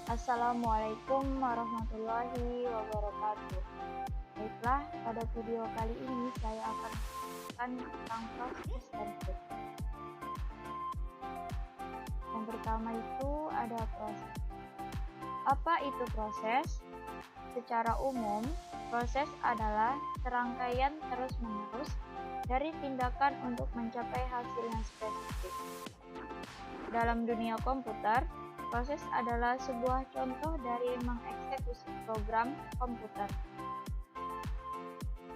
Assalamualaikum warahmatullahi wabarakatuh. Baiklah, pada video kali ini saya akan menjelaskan tentang proses dan step. Yang pertama itu ada proses. Apa itu proses? Secara umum, proses adalah serangkaian terus-menerus dari tindakan untuk mencapai hasil yang spesifik. Dalam dunia komputer, proses adalah sebuah contoh dari mengeksekusi program komputer.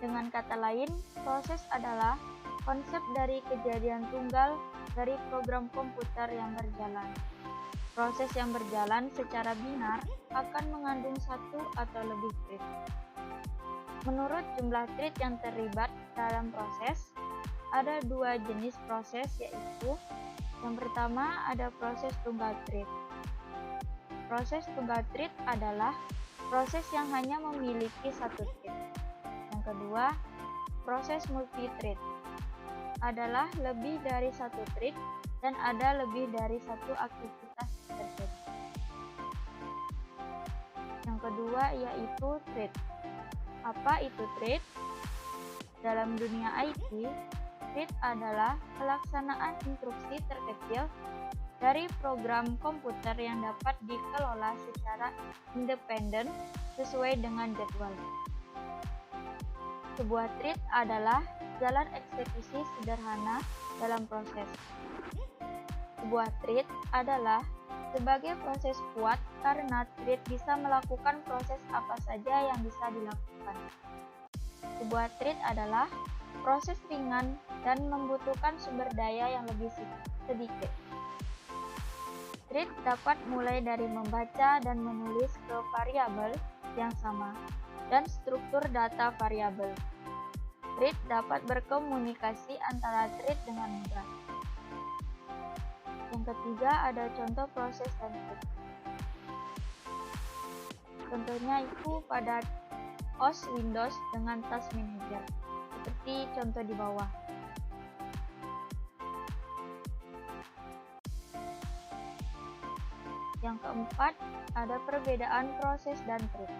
Dengan kata lain, proses adalah konsep dari kejadian tunggal dari program komputer yang berjalan. Proses yang berjalan secara binar akan mengandung satu atau lebih thread. Menurut jumlah thread yang terlibat dalam proses, ada dua jenis proses, yaitu yang pertama ada proses tunggal thread. Proses tunggal thread adalah proses yang hanya memiliki satu thread. Yang kedua, proses multi-thread adalah lebih dari satu thread dan ada lebih dari satu aktivitas terjadi. Yang kedua yaitu thread. Apa itu thread? Dalam dunia IT, thread adalah pelaksanaan instruksi terkecil dari program komputer yang dapat dikelola secara independen sesuai dengan jadwal. Sebuah thread adalah jalan eksekusi sederhana dalam proses. Sebuah thread adalah sebagai proses kuat karena thread bisa melakukan proses apa saja yang bisa dilakukan. Sebuah thread adalah proses ringan dan membutuhkan sumber daya yang lebih sedikit. Thread dapat mulai dari membaca dan menulis ke variabel yang sama dan struktur data variabel. Thread dapat berkomunikasi antara thread dengan mudah. Yang ketiga ada contoh proses dan thread. Contohnya itu pada OS Windows dengan Task Manager, seperti contoh di bawah. Yang keempat, ada perbedaan proses dan thread.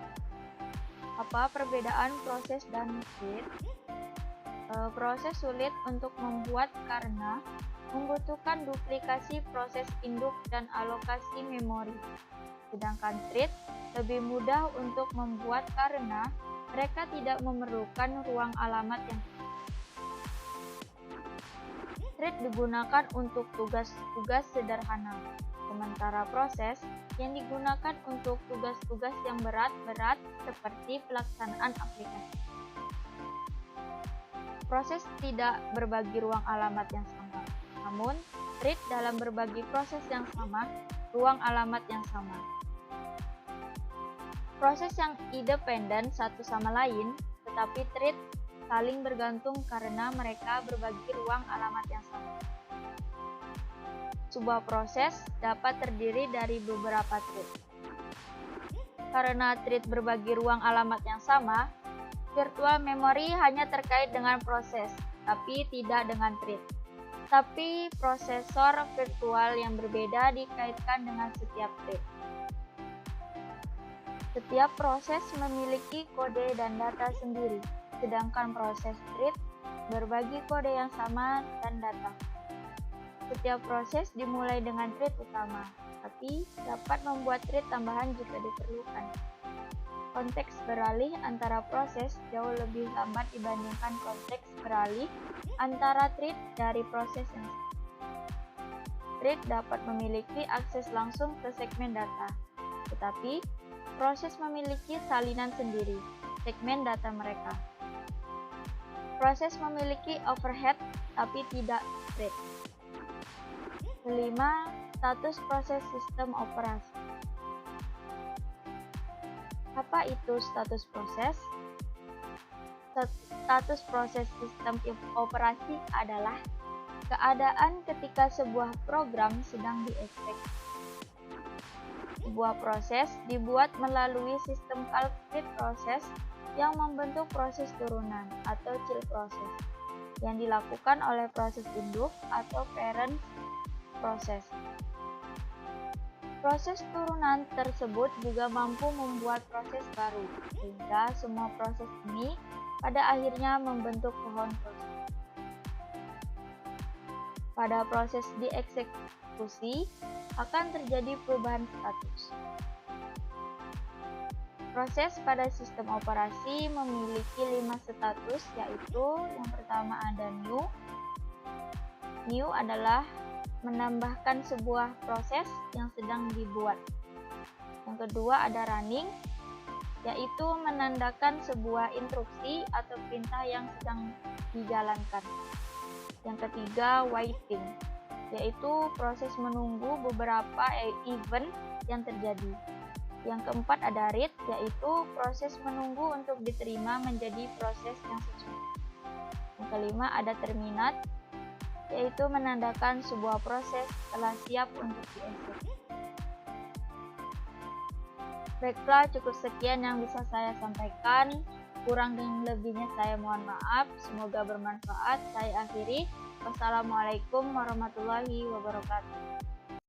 Apa perbedaan proses dan thread? Proses sulit untuk membuat karena membutuhkan duplikasi proses induk dan alokasi memori. Sedangkan thread lebih mudah untuk membuat karena mereka tidak memerlukan ruang alamat yang thread digunakan untuk tugas-tugas sederhana, sementara proses yang digunakan untuk tugas-tugas yang berat-berat seperti pelaksanaan aplikasi. Proses tidak berbagi ruang alamat yang sama, namun thread dalam berbagi proses yang sama, ruang alamat yang sama. Proses yang independen satu sama lain, tetapi thread saling bergantung karena mereka berbagi ruang alamat yang sama. Sebuah proses dapat terdiri dari beberapa thread. Karena thread berbagi ruang alamat yang sama, virtual memory hanya terkait dengan proses, tapi tidak dengan thread. Tapi prosesor virtual yang berbeda dikaitkan dengan setiap thread. Setiap proses memiliki kode dan data sendiri, sedangkan proses thread berbagi kode yang sama dan data. Setiap proses dimulai dengan thread utama, tapi dapat membuat thread tambahan jika diperlukan. Konteks beralih antara proses jauh lebih lambat dibandingkan konteks beralih antara thread dari proses yang sama. Thread dapat memiliki akses langsung ke segmen data, tetapi proses memiliki salinan sendiri, segmen data mereka. Proses memiliki overhead, tapi tidak thread. Kelima, status proses sistem operasi. Apa itu status proses? Status proses sistem operasi adalah keadaan ketika sebuah program sedang dieksekusi. Sebuah proses dibuat melalui sistem calculate proses yang membentuk proses turunan atau child proses yang dilakukan oleh proses induk atau parent proses. Proses turunan tersebut juga mampu membuat proses baru, sehingga semua proses ini pada akhirnya membentuk pohon proses. Pada proses dieksekusi akan terjadi perubahan status. Proses pada sistem operasi memiliki 5 status, yaitu yang pertama ada new. New adalah menambahkan sebuah proses yang sedang dibuat. Yang kedua ada running, yaitu menandakan sebuah instruksi atau perintah yang sedang dijalankan. Yang ketiga waiting, yaitu proses menunggu beberapa event yang terjadi. Yang keempat ada read, yaitu proses menunggu untuk diterima menjadi proses yang sesuai. Yang kelima ada terminate, yaitu menandakan sebuah proses telah siap untuk dieksekusi. Baiklah, cukup sekian yang bisa saya sampaikan. Kurang dan lebihnya saya mohon maaf. Semoga bermanfaat. Saya akhiri. Wassalamualaikum warahmatullahi wabarakatuh.